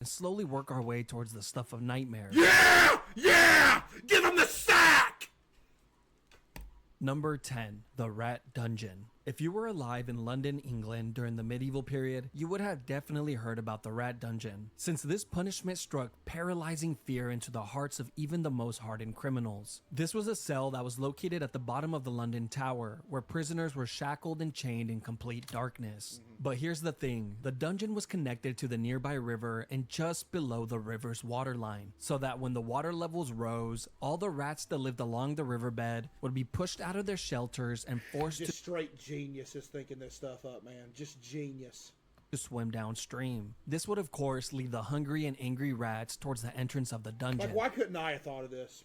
and slowly work our way towards the stuff of nightmares. Yeah! Yeah! Give him the sack! Number 10. The Rat Dungeon. If you were alive in London, England during the medieval period, you would have definitely heard about the Rat Dungeon, since this punishment struck paralyzing fear into the hearts of even the most hardened criminals. This was a cell that was located at the bottom of the London Tower, where prisoners were shackled and chained in complete darkness. But here's the thing, the dungeon was connected to the nearby river and just below the river's waterline, so that when the water levels rose, all the rats that lived along the riverbed would be pushed out of their shelters and forced Just to straight genius is thinking this stuff up, man. Just genius. swim downstream. This would of course lead the hungry and angry rats towards the entrance of the dungeon, Like, why couldn't I have thought of this?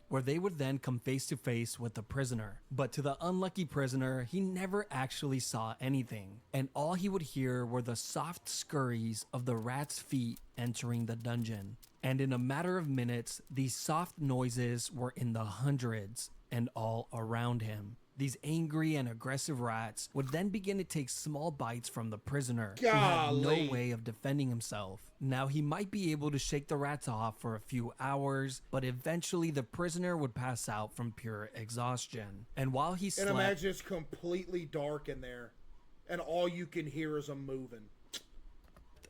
where they would then come face to face with the prisoner. But to the unlucky prisoner, he never actually saw anything, and all he would hear were the soft scurries of the rat's feet entering the dungeon. And in a matter of minutes, these soft noises were in the hundreds and all around him. These angry and aggressive rats would then begin to take small bites from the prisoner, who had no Golly. way of defending himself. Now, he might be able to shake the rats off for a few hours, but eventually the prisoner would pass out from pure exhaustion. And while he And slept, imagine it's completely dark in there, and all you can hear is them moving.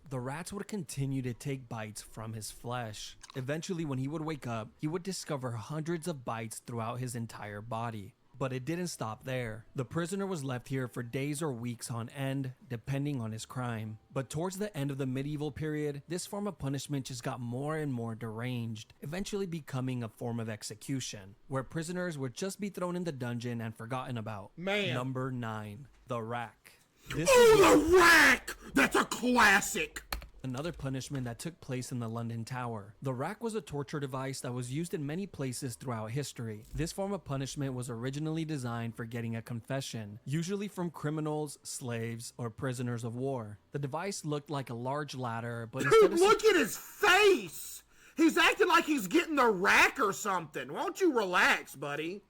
the rats would continue to take bites from his flesh. Eventually, when he would wake up, he would discover hundreds of bites throughout his entire body. But it didn't stop there. The prisoner was left here for days or weeks on end, depending on his crime. But towards the end of the medieval period, this form of punishment just got more and more deranged, eventually becoming a form of execution, where prisoners would just be thrown in the dungeon and forgotten about. Man. Number 9. The rack. This is Oh, the rack! That's a classic! another punishment that took place in the London Tower. The rack was a torture device that was used in many places throughout history. This form of punishment was originally designed for getting a confession, usually from criminals, slaves, or prisoners of war. The device looked like a large ladder, but instead Dude, of look at his face! He's acting like he's getting the rack or something. Why don't you relax, buddy?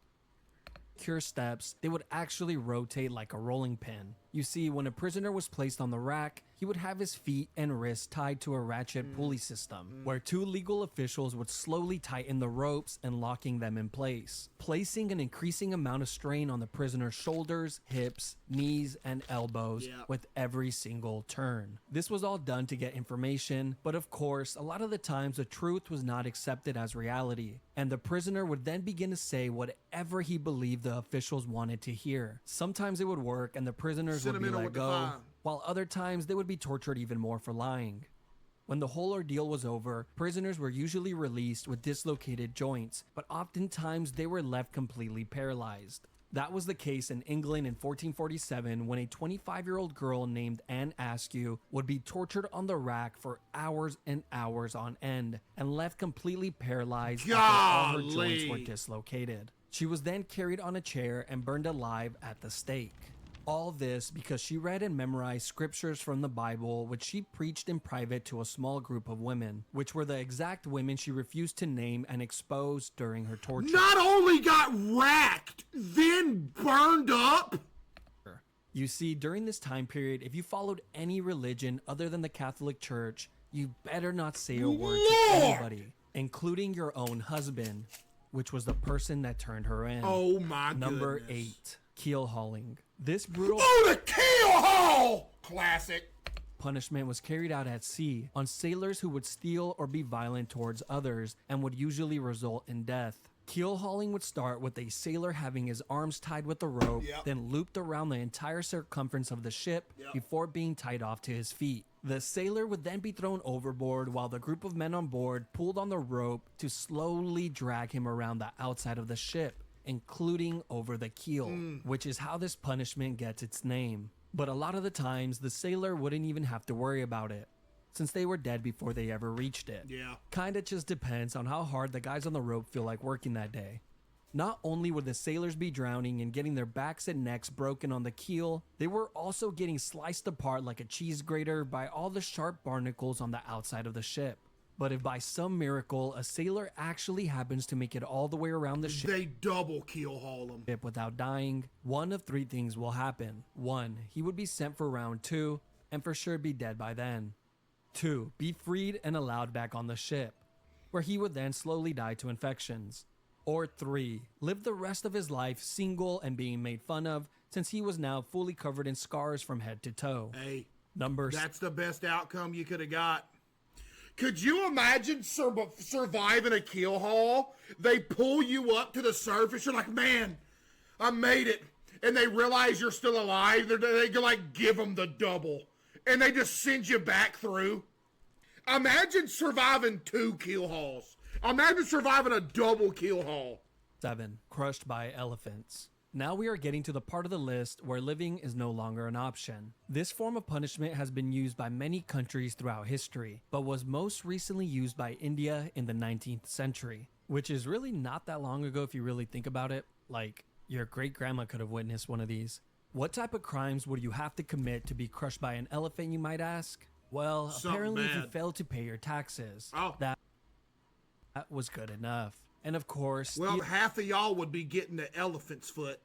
secure steps, they would actually rotate like a rolling pin. You see, when a prisoner was placed on the rack, he would have his feet and wrists tied to a ratchet pulley system, where 2 legal officials would slowly tighten the ropes and locking them in place, placing an increasing amount of strain on the prisoner's shoulders, hips, knees, and elbows with every single turn. This was all done to get information, but of course, a lot of the times the truth was not accepted as reality, and the prisoner would then begin to say whatever he believed the officials wanted to hear. Sometimes it would work and the prisoners would be Sentimental let with the go, fire. while other times they would be tortured even more for lying. When the whole ordeal was over, prisoners were usually released with dislocated joints, but oftentimes they were left completely paralyzed. That was the case in England in 1447 when a 25-year-old girl named Anne Askew would be tortured on the rack for hours and hours on end and left completely paralyzed after all her joints were dislocated. She was then carried on a chair and burned alive at the stake. All this because she read and memorized scriptures from the Bible, which she preached in private to a small group of women, which were the exact women she refused to name and expose during her torture. Not only got racked, then burned up. You see, during this time period, if you followed any religion other than the Catholic Church, you better not say a word to anybody, including your own husband, which was the person that turned her in. Oh my Number goodness. 8. Keelhauling. This brutal Oh, the keel haul! Classic. punishment was carried out at sea on sailors who would steal or be violent towards others and would usually result in death. Keel hauling would start with a sailor having his arms tied with a rope, then looped around the entire circumference of the ship before being tied off to his feet. The sailor would then be thrown overboard while the group of men on board pulled on the rope to slowly drag him around the outside of the ship, including over the keel, which is how this punishment gets its name. But a lot of the times, the sailor wouldn't even have to worry about it, since they were dead before they ever reached it. Kinda just depends on how hard the guys on the rope feel like working that day. Not only would the sailors be drowning and getting their backs and necks broken on the keel, they were also getting sliced apart like a cheese grater by all the sharp barnacles on the outside of the ship. But if by some miracle a sailor actually happens to make it all the way around the ship, They double keel haul them. without dying, one of 3 things will happen. 1, he would be sent for round 2, and for sure be dead by then. 2. Be freed and allowed back on the ship, where he would then slowly die to infections. Or 3. Live the rest of his life single and being made fun of, since he was now fully covered in scars from head to toe. Hey, Number that's the best outcome you could have got. Could you imagine surviving a keel haul? They pull you up to the surface. You're like, man, I made it. And they realize you're still alive. They like give them the double. And they just send you back through. Imagine surviving 2 keel hauls. Imagine surviving a double keel haul. 7. Crushed by elephants. Now we are getting to the part of the list where living is no longer an option. This form of punishment has been used by many countries throughout history, but was most recently used by India in the 19th century, which is really not that long ago if you really think about it. Like, your great-grandma could have witnessed one of these. What type of crimes would you have to commit to be crushed by an elephant, you might ask? Well, apparently if you failed to pay your taxes, that was good enough. And of course, well, half of y'all would be getting the elephant's foot.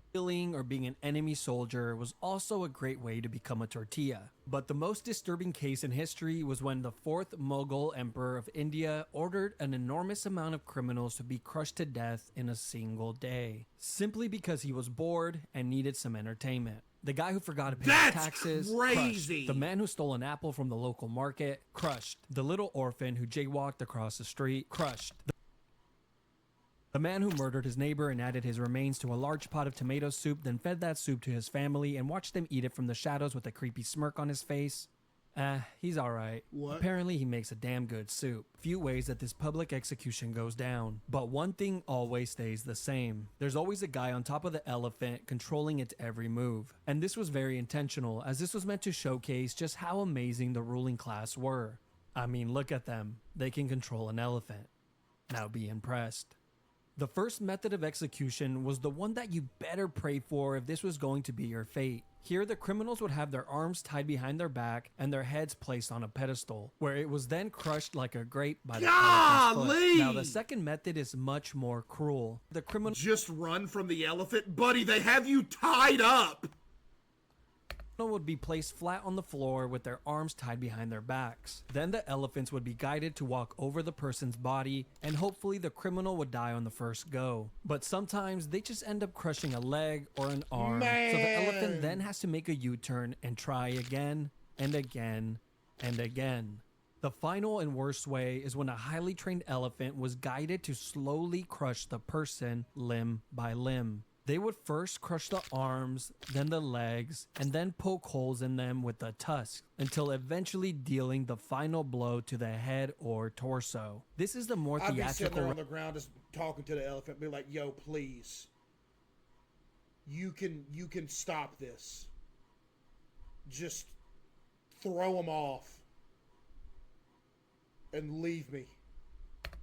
Stealing or being an enemy soldier was also a great way to become a tortilla. But the most disturbing case in history was when the 4th Mughal Emperor of India ordered an enormous amount of criminals to be crushed to death in a single day, simply because he was bored and needed some entertainment. The guy who forgot to pay his taxes, crazy. Crushed. The man who stole an apple from the local market, crushed. The little orphan who jaywalked across the street, crushed. The man who murdered his neighbor and added his remains to a large pot of tomato soup, then fed that soup to his family and watched them eat it from the shadows with a creepy smirk on his face. He's alright. Apparently he makes a damn good soup. Few ways that this public execution goes down, but one thing always stays the same. There's always a guy on top of the elephant controlling its every move. And this was very intentional, as this was meant to showcase just how amazing the ruling class were. I mean, look at them. They can control an elephant. Now be impressed. The first method of execution was the one that you better pray for if this was going to be your fate. Here, the criminals would have their arms tied behind their back and their heads placed on a pedestal, where it was then crushed like a grape by the elephant's foot. Now, the second method is much more cruel. The criminal just run from the elephant? Buddy, they have you tied up! would be placed flat on the floor with their arms tied behind their backs. Then the elephants would be guided to walk over the person's body, and hopefully the criminal would die on the first go. But sometimes they just end up crushing a leg or an arm, so the elephant then has to make a U-turn and try again and again and again. The final and worst way is when a highly trained elephant was guided to slowly crush the person limb by limb. They would first crush the arms, then the legs, and then poke holes in them with the tusk, until eventually dealing the final blow to the head or torso. This is the more theatrical. I'd be sitting there on the ground just talking to the elephant, be like, yo, please. You can stop this. Just throw them off. And leave me.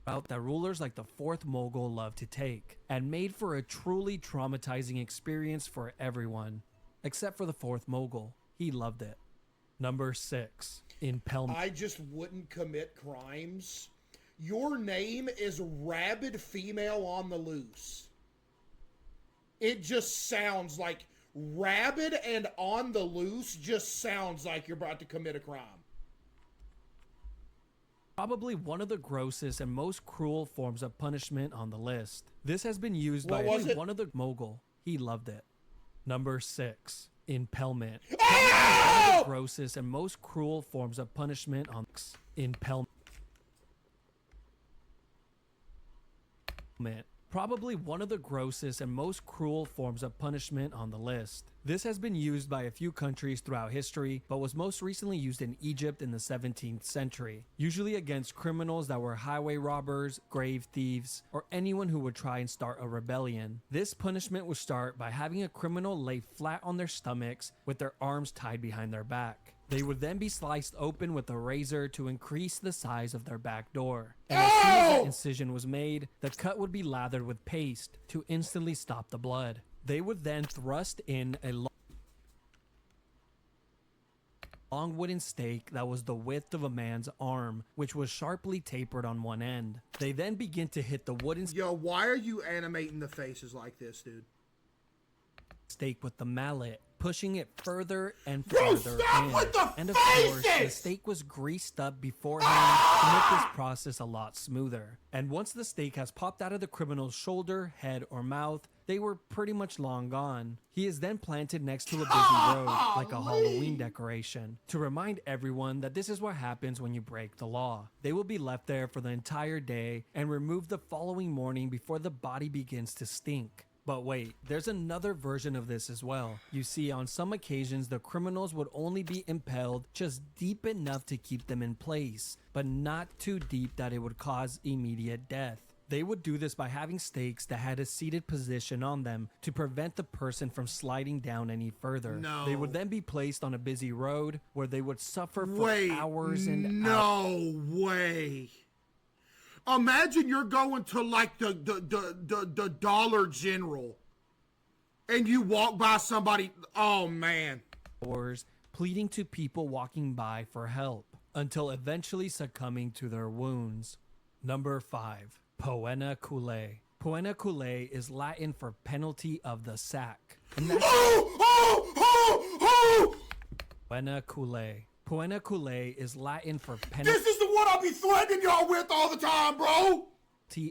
Route that rulers like the 4th Mughal love to take, and made for a truly traumatizing experience for everyone, except for the 4th Mughal. He loved it. Number 6. Impalement. I just wouldn't commit crimes. Your name is Rabid Female on the Loose. It just sounds like rabid and on the loose just sounds like you're about to commit a crime. Probably one of the grossest and most cruel forms of punishment on the list. This has been used by one of the Mughal. He loved it. Number 6. Impalement. Oh! One of the grossest and most cruel forms of punishment on impalement. Probably one of the grossest and most cruel forms of punishment on the list. This has been used by a few countries throughout history, but was most recently used in Egypt in the 17th century, usually against criminals that were highway robbers, grave thieves, or anyone who would try and start a rebellion. This punishment would start by having a criminal lay flat on their stomachs with their arms tied behind their back. They would then be sliced open with a razor to increase the size of their back door. And as soon as that incision was made, the cut would be lathered with paste to instantly stop the blood. They would then thrust in a long wooden stake that was the width of a man's arm, which was sharply tapered on one end. They then begin to hit the wooden Yo, why are you animating the faces like this, dude? stake with the mallet, pushing it further and Bro, further stop in. with the And of course, the faces! steak was greased up beforehand to make this process a lot smoother. And once the steak has popped out of the criminal's shoulder, head, or mouth, they were pretty much long gone. He is then planted next to a busy road, like a Halloween decoration, to remind everyone that this is what happens when you break the law. They will be left there for the entire day and removed the following morning before the body begins to stink. But wait, there's another version of this as well. You see, on some occasions, the criminals would only be impaled just deep enough to keep them in place, but not too deep that it would cause immediate death. They would do this by having stakes that had a seated position on them to prevent the person from sliding down any further. No. They would then be placed on a busy road where they would suffer for hours and hours. No way. Imagine you're going to like the Dollar General and you walk by somebody. Oh man. Pleading to people walking by for help until eventually succumbing to their wounds. Number 5. Poena cullei. Poena cullei is Latin for penalty of the sack. And that's Poena cullei. Poena cullei is Latin for penalty. This is the one I'll be threatening y'all with all the time, bro.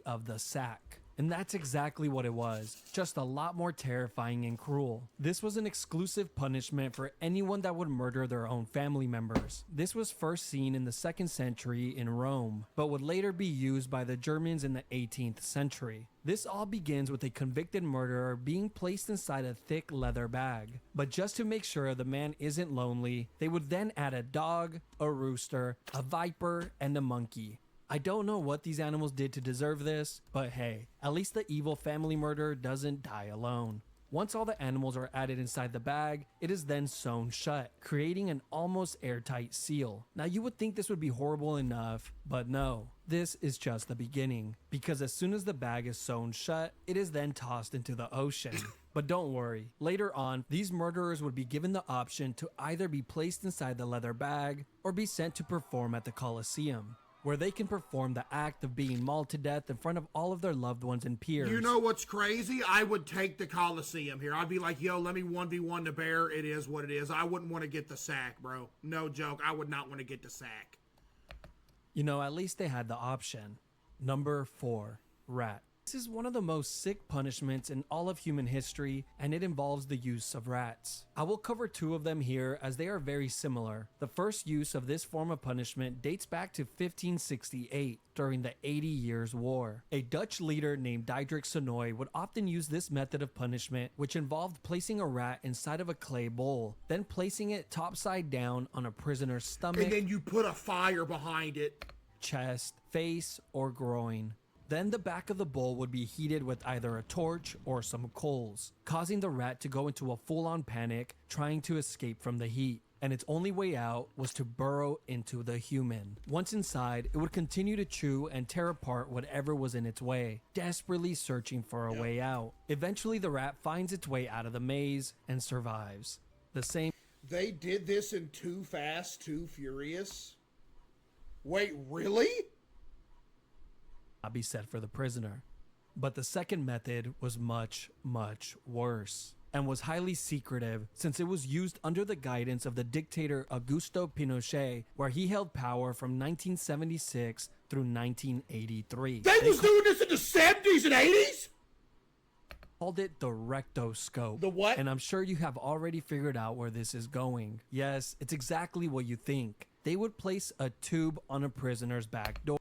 Of the sack. And that's exactly what it was, just a lot more terrifying and cruel. This was an exclusive punishment for anyone that would murder their own family members. This was first seen in the 2nd century in Rome, but would later be used by the Germans in the 18th century. This all begins with a convicted murderer being placed inside a thick leather bag. But just to make sure the man isn't lonely, they would then add a dog, a rooster, a viper, and a monkey. I don't know what these animals did to deserve this, but hey, at least the evil family murderer doesn't die alone. Once all the animals are added inside the bag, it is then sewn shut, creating an almost airtight seal. Now you would think this would be horrible enough, but no. This is just the beginning, because as soon as the bag is sewn shut, it is then tossed into the ocean. But don't worry, later on, these murderers would be given the option to either be placed inside the leather bag or be sent to perform at the Colosseum, where they can perform the act of being mauled to death in front of all of their loved ones and peers. You know what's crazy? I would take the Coliseum here. I'd be like, yo, let me 1v1 the bear. It is what it is. I wouldn't want to get the sack, bro. No joke. I would not want to get the sack. You know, at least they had the option. Number 4, rat. This is one of the most sick punishments in all of human history, and it involves the use of rats. I will cover 2 of them here as they are very similar. The first use of this form of punishment dates back to 1568 during the 80 Years' War. A Dutch leader named Diederik Sonoy would often use this method of punishment, which involved placing a rat inside of a clay bowl, then placing it topside down on a prisoner's stomach, And then you put a fire behind it. chest, face, or groin. Then the back of the bowl would be heated with either a torch or some coals, causing the rat to go into a full-on panic, trying to escape from the heat. And its only way out was to burrow into the human. Once inside, it would continue to chew and tear apart whatever was in its way, desperately searching for a way out. Eventually, the rat finds its way out of the maze and survives. The same. They did this in Too Fast, Too Furious? Wait, really? Not be said for the prisoner. But the second method was much, much worse, and was highly secretive since it was used under the guidance of the dictator Augusto Pinochet, where he held power from 1976 through 1983. They was doing this in the 70s and 80s? Called it the rectoscope. The what? And I'm sure you have already figured out where this is going. Yes, it's exactly what you think. They would place a tube on a prisoner's back door,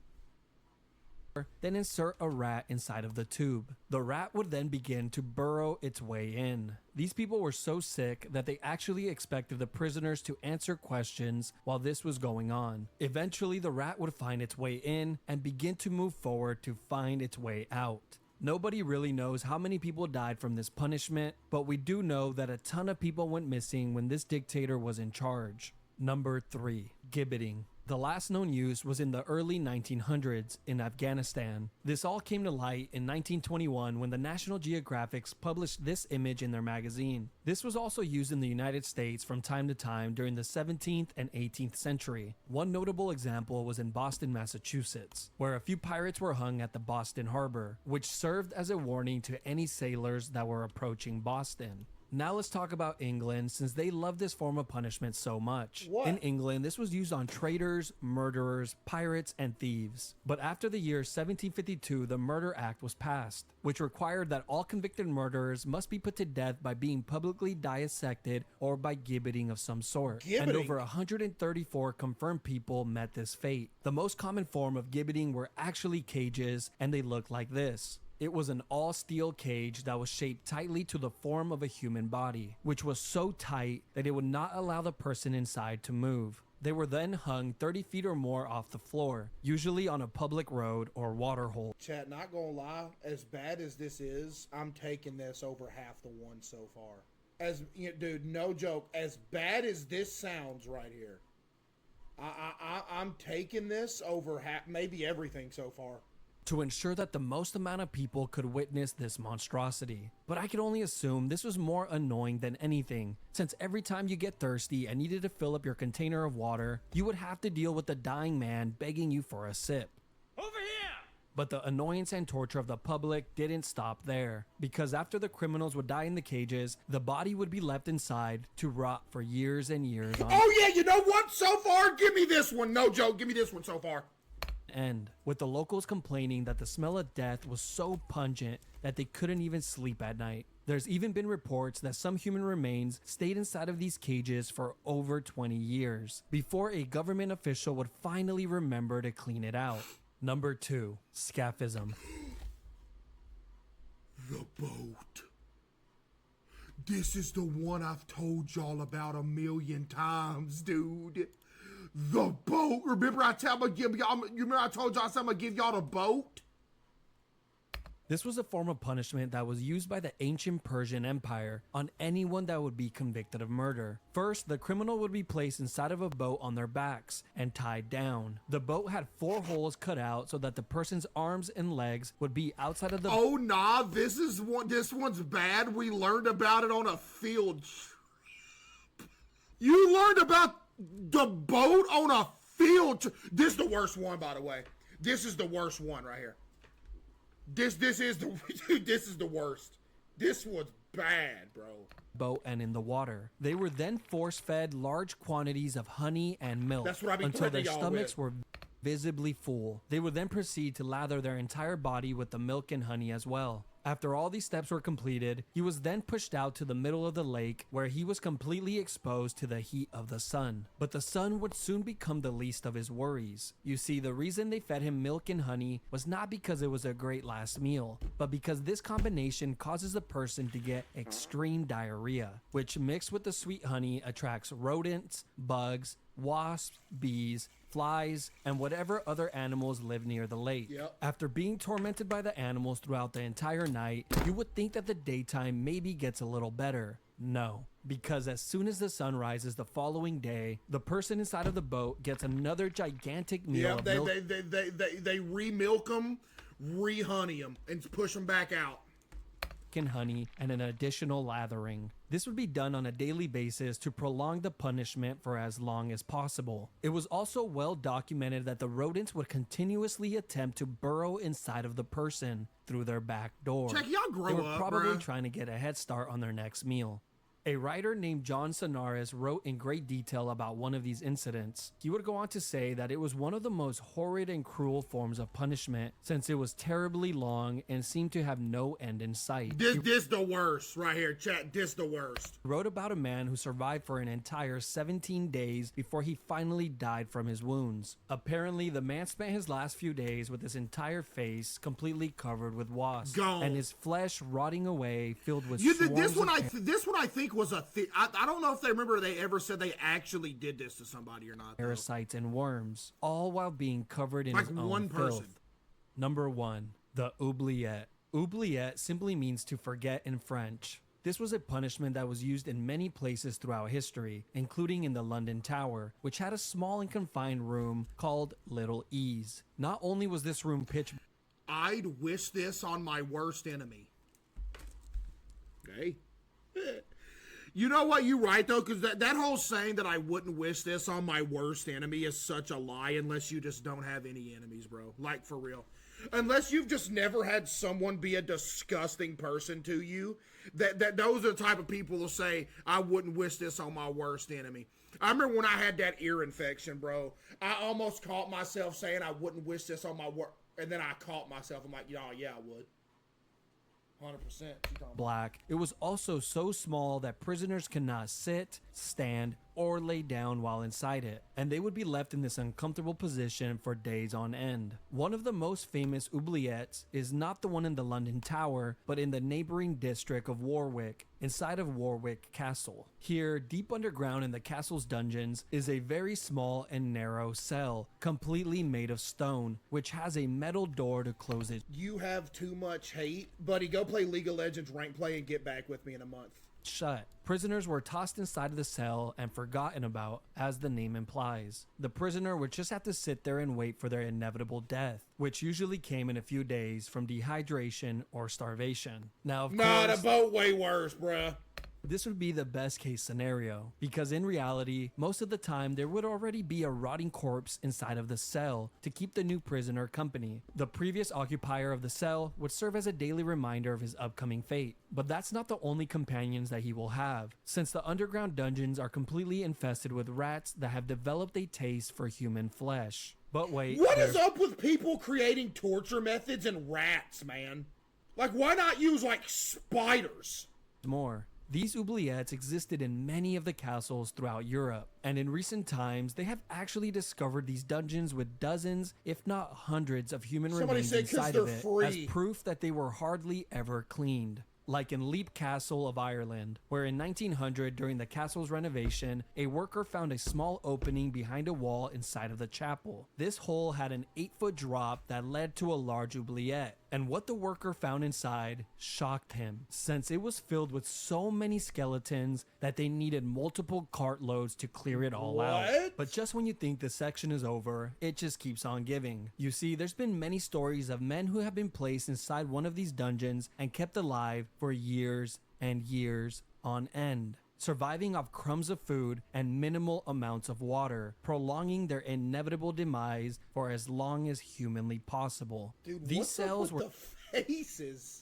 then insert a rat inside of the tube. The rat would then begin to burrow its way in. These people were so sick that they actually expected the prisoners to answer questions while this was going on. Eventually, the rat would find its way in and begin to move forward to find its way out. Nobody really knows how many people died from this punishment, but we do know that a ton of people went missing when this dictator was in charge. Number 3, Gibbetting. The last known use was in the early 1900s in Afghanistan. This all came to light in 1921 when the National Geographic published this image in their magazine. This was also used in the United States from time to time during the 17th and 18th century. One notable example was in Boston, Massachusetts, where a few pirates were hung at the Boston Harbor, which served as a warning to any sailors that were approaching Boston. Now let's talk about England, since they love this form of punishment so much. What? In England, this was used on traitors, murderers, pirates, and thieves. But after the year 1752, the Murder Act was passed, which required that all convicted murderers must be put to death by being publicly dissected or by gibbeting of some sort. And Gibbeting? over 134 confirmed people met this fate. The most common form of gibbeting were actually cages, and they looked like this. It was an all-steel cage that was shaped tightly to the form of a human body, which was so tight that it would not allow the person inside to move. They were then hung 30 feet or more off the floor, usually on a public road or water hole. Chat, not gonna lie, as bad as this is, I'm taking this over half the one so far. Dude, no joke, as bad as this sounds right here, I'm taking this over half, maybe everything so far. To ensure that the most amount of people could witness this monstrosity. But I can only assume this was more annoying than anything, since every time you get thirsty and needed to fill up your container of water, you would have to deal with the dying man begging you for a sip. Over here! But the annoyance and torture of the public didn't stop there, because after the criminals would die in the cages, the body would be left inside to rot for years and years on Oh yeah, you know what? So far, give me this one. No joke, give me this one so far. end, with the locals complaining that the smell of death was so pungent that they couldn't even sleep at night. There's even been reports that some human remains stayed inside of these cages for over 20 years before a government official would finally remember to clean it out. Number 2, Scaphism. The boat. This is the one I've told y'all about 1,000,000 times, dude. The boat. Remember I told y'all I'm gonna give y'all the boat? This was a form of punishment that was used by the ancient Persian Empire on anyone that would be convicted of murder. First, the criminal would be placed inside of a boat on their backs and tied down. The boat had 4 holes cut out so that the person's arms and legs would be outside of the Oh nah, this one's bad. We learned about it on a field trip. You learned about the boat on a field trip. This is the worst one, by the way. This is the worst one right here. This is the worst. This was bad, bro. boat and in the water. They were then force-fed large quantities of honey and milk That's what I be until their threatening y'all stomachs with. were visibly full. They would then proceed to lather their entire body with the milk and honey as well. After all these steps were completed, he was then pushed out to the middle of the lake where he was completely exposed to the heat of the sun. But the sun would soon become the least of his worries. You see, the reason they fed him milk and honey was not because it was a great last meal, but because this combination causes the person to get extreme diarrhea, which mixed with the sweet honey attracts rodents, bugs, wasps, bees, flies, and whatever other animals live near the lake. Yep. After being tormented by the animals throughout the entire night, you would think that the daytime maybe gets a little better. No, because as soon as the sun rises the following day, the person inside of the boat gets another gigantic meal Yeah, of they milk they re-milk them, re-honey them, and push them back out. and honey and an additional lathering. This would be done on a daily basis to prolong the punishment for as long as possible. It was also well documented that the rodents would continuously attempt to burrow inside of the person through their back door. Check, y'all grow They were up, probably bruh. trying to get a head start on their next meal. A writer named John Sonaris wrote in great detail about one of these incidents. He would go on to say that it was one of the most horrid and cruel forms of punishment since it was terribly long and seemed to have no end in sight. This the worst right here, chat. This the worst. He wrote about a man who survived for an entire 17 days before he finally died from his wounds. Apparently, the man spent his last few days with his entire face completely covered with wasps Gone. and his flesh rotting away, filled with This swarms one of this one I think was a thing. I don't know if they remember they ever said they actually did this to somebody or not. Though. parasites and worms, all while being covered in Like his own one person. filth. Number 1, the oubliette. Oubliette simply means to forget in French. This was a punishment that was used in many places throughout history, including in the London Tower, which had a small and confined room called Little Ease. Not only was this room pitch I'd wish this on my worst enemy. Okay. You know what? You're right, though, because that whole saying that I wouldn't wish this on my worst enemy is such a lie unless you just don't have any enemies, bro. Like, for real. Unless you've just never had someone be a disgusting person to you, that those are the type of people who say, I wouldn't wish this on my worst enemy. I remember when I had that ear infection, bro. I almost caught myself saying I wouldn't wish this on my worst, and then I caught myself. I'm like, yeah, I would. 100%. Black. It was also so small that prisoners could not sit, stand, or lay down while inside it, and they would be left in this uncomfortable position for days on end. One of the most famous oubliettes is not the one in the London Tower, but in the neighboring district of Warwick, inside of Warwick Castle. Here, deep underground in the castle's dungeons, is a very small and narrow cell, completely made of stone, which has a metal door to close it. You have too much hate. Buddy, go play League of Legends rank play and get back with me in a month. Shut. Prisoners were tossed inside of the cell and forgotten about, as the name implies. The prisoner would just have to sit there and wait for their inevitable death, which usually came in a few days from dehydration or starvation. Now, of course, a boat way worse, bruh. this would be the best case scenario, because in reality, most of the time there would already be a rotting corpse inside of the cell to keep the new prisoner company. The previous occupier of the cell would serve as a daily reminder of his upcoming fate. But that's not the only companions that he will have, since the underground dungeons are completely infested with rats that have developed a taste for human flesh. But wait, what is up with people creating torture methods and rats, man? Like, why not use, like, spiders? More. These oubliettes existed in many of the castles throughout Europe, and in recent times they have actually discovered these dungeons with dozens, if not hundreds, of human remains inside of it, as proof that they were hardly ever cleaned. Like in Leap Castle of Ireland, where in 1900, during the castle's renovation, a worker found a small opening behind a wall inside of the chapel. This hole had an 8-foot drop that led to a large oubliette, and what the worker found inside shocked him, since it was filled with so many skeletons that they needed multiple cartloads to clear it all out. But just when you think the section is over, it just keeps on giving. You see, there's been many stories of men who have been placed inside one of these dungeons and kept alive for years and years on end, surviving off crumbs of food and minimal amounts of water, prolonging their inevitable demise for as long as humanly possible. Dude, these cells were the faces.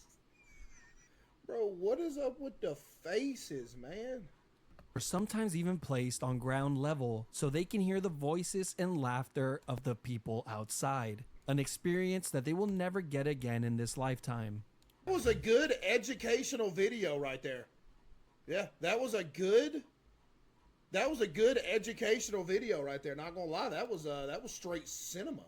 Bro, what is up with the faces, man? Were sometimes even placed on ground level so they can hear the voices and laughter of the people outside, an experience that they will never get again in this lifetime. That was a good educational video right there. Yeah, that was a good educational video right there. Not gonna lie, that was straight cinema.